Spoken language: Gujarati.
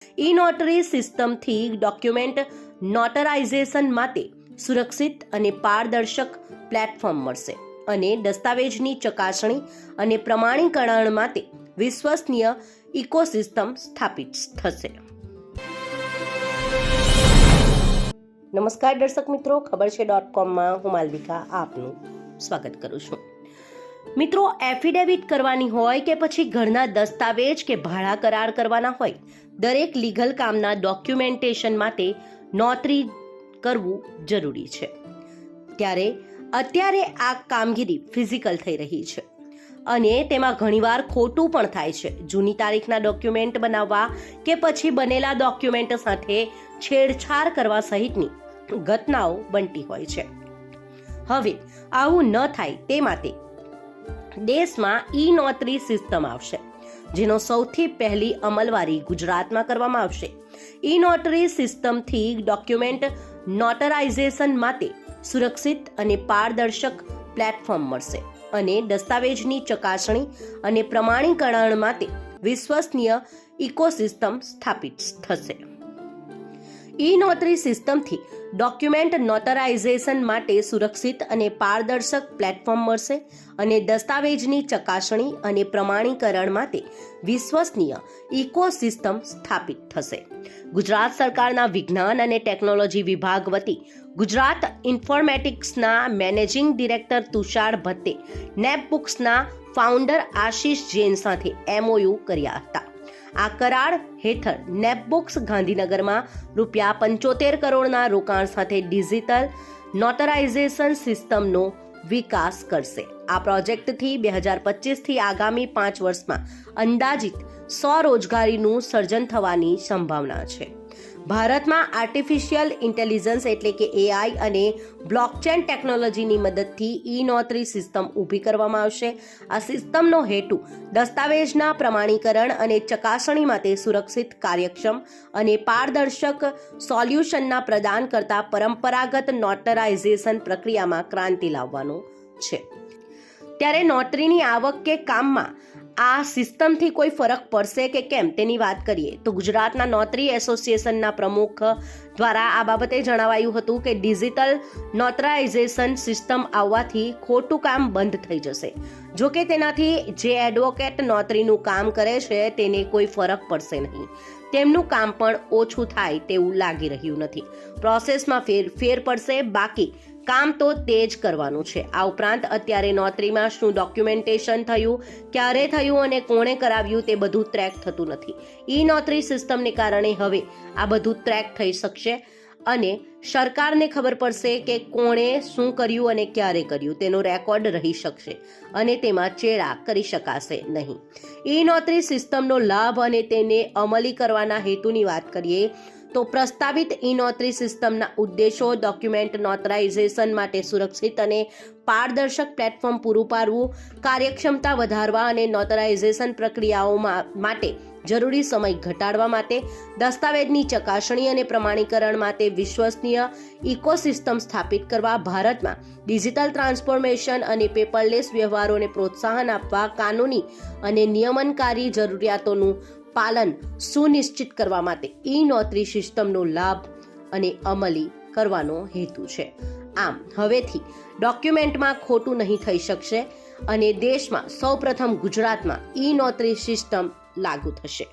ઈ નોટરી સિસ્ટમથી ડોક્યુમેન્ટ નોટરાઇઝેશન માટે સુરક્ષિત અને પારદર્શક પ્લેટફોર્મ મળશે અને દસ્તાવેજની ચકાસણી અને પ્રમાણીકરણ માટે વિશ્વસનીય ઇકોસિસ્ટમ સ્થાપિત થશે. નમસ્કાર દર્શક મિત્રો, ખબર છે .com હું માલવિકા આપનું સ્વાગત કરું છું. મિત્રો, એફિડેવિટ કરવાની હોય કે પછી ઘરના દસ્તાવેજ કે ભાડા કરાર કરવાના હોય, દરેક લીગલ કામના ડોક્યુમેન્ટેશન માટે નોટરી કરવું જરૂરી છે. ત્યારે અત્યારે આ કામગીરી ફિઝિકલ થઈ રહી છે અને તેમાં ઘણીવાર ખોટું પણ થાય છે. જૂની તારીખના ડોક્યુમેન્ટ બનાવવા કે પછી બનેલા ડોક્યુમેન્ટ સાથે છેડછાડ કરવા સહિતની ઘટનાઓ બનતી હોય છે. હવે આવું ન થાય તે માટે દેશમાં ઈ નોટરી સિસ્ટમ આવશે, જેનો સૌથી પહેલી અમલવારી ગુજરાતમાં કરવામાં આવશે. ઈ નોટરી સિસ્ટમથી ડોક્યુમેન્ટ નોટરાઇઝેશન માટે સુરક્ષિત અને પારદર્શક પ્લેટફોર્મ મળશે અને દસ્તાવેજની ચકાસણી અને પ્રમાણીકરણ માટે વિશ્વસનીય ઇકોસિસ્ટમ સ્થાપિત થશે. ઈ નોટરી સિસ્ટમથી ડોક્યુમેન્ટ નોટરાઇઝેશન માટે સુરક્ષિત અને પારદર્શક પ્લેટફોર્મ મળશે અને દસ્તાવેજની ચકાસણી અને પ્રમાણીકરણ માટે વિશ્વસનીય ઇકોસિસ્ટમ સ્થાપિત થશે. ગુજરાત સરકારના વિજ્ઞાન અને ટેકનોલોજી વિભાગ વતી ગુજરાત ઇન્ફોર્મેટિક્સના મેનેજિંગ ડિરેક્ટર તુષાર ભટ્ટે નેપબુક્સના ફાઉન્ડર આશિષ જૈન સાથે MOU કર્યા હતા. આ કરાર હેઠળ નેપબુક્સ ગાંધીનગરમાં ₹75 કરોડના રોકાણ સાથે ડિજિટલ નોટરાઇઝેશન સિસ્ટમનો વિકાસ કરશે. આ પ્રોજેક્ટથી 2025થી આગામી 5 વર્ષમાં અંદાજિત 100 રોજગારીનું સર્જન થવાની સંભાવના છે. ભારતમાં આર્ટિફિશિયલ ઇન્ટેલિજન્સ એટલે કે AI અને બ્લોકચેન ટેકનોલોજીની મદદથી ઈ નોટરી સિસ્ટમ ઊભી કરવામાં આવશે. આ સિસ્ટમનો હેતુ દસ્તાવેજના પ્રમાણીકરણ અને ચકાસણી માટે સુરક્ષિત, કાર્યક્ષમ અને પારદર્શક સોલ્યુશનના પ્રદાન કરતા પરંપરાગત નોટરાઇઝેશન પ્રક્રિયામાં ક્રાંતિ લાવવાનો છે. ત્યારે નોટરીની આવક કે કામમાં આ સિસ્ટમથી કોઈ ફરક પડશે કે કેમ તેની વાત કરીએ તો ગુજરાતના નોટરી એસોસિએશનના પ્રમુખ દ્વારા આ બાબતે જણાવાયું હતું કે ડિજિટલ નોટરાઇઝેશન સિસ્ટમ આવવાથી ખોટું કામ બંધ થઈ જશે. જોકે તેનાથી જે એડવોકેટ નોટરીનું કામ કરે છે તેને કોઈ ફરક પડશે નહીં. તેમનું કામ પણ ઓછું થાય તેવું લાગી રહ્યું નથી. પ્રોસેસમાં ફેર પડશે, બાકી કામ તો તે જ કરવાનું છે. આ ઉપરાંત અત્યારે નોટરીમાં શું ડોક્યુમેન્ટેશન થયું, ક્યારે થયું અને કોણે કરાવ્યું તે બધું ટ્રેક થતું નથી. ઈ નોટરી સિસ્ટમને કારણે હવે આ બધું ટ્રેક થઈ શકશે અને સરકારને ખબર પડશે કે કોણે શું કર્યું અને ક્યારે કર્યું તેનો રેકોર્ડ રહી શકશે અને તેમાં ચેડા કરી શકાશે નહીં. ઈ નોટરી સિસ્ટમનો લાભ અને તેને અમલી કરવાના હેતુની વાત કરીએ તો પ્રસ્તાવિત ઈ નોટરી સિસ્ટમના ઉદ્દેશો ડોક્યુમેન્ટ નોટરાઇઝેશન માટે સુરક્ષિત અને પારદર્શક પ્લેટફોર્મ પૂરું પાડવું, કાર્યક્ષમતા વધારવા અને નોટરાઇઝેશન પ્રક્રિયાઓ માટે જરૂરી સમય ઘટાડવા માટે, દસ્તાવેજની ચકાસણી અને પ્રમાણીકરણ માટે વિશ્વસનીય ઇકોસિસ્ટમ સ્થાપિત કરવા, ભારતમાં ડિજિટલ ટ્રાન્સફોર્મેશન અને પેપરલેસ વ્યવહારોને પ્રોત્સાહન આપવા, કાનૂની અને નિયમનકારી જરૂરિયાતોનું પાલન સુનિશ્ચિત કરવા માટે ઈ નોટરી સિસ્ટમનો લાભ અને અમલી કરવાનો હેતુ છે. આમ હવેથી ડોક્યુમેન્ટમાં ખોટું નહીં થઈ શકશે અને દેશમાં સૌપ્રથમ ગુજરાતમાં ઈ નોટરી સિસ્ટમ લાગુ થશે.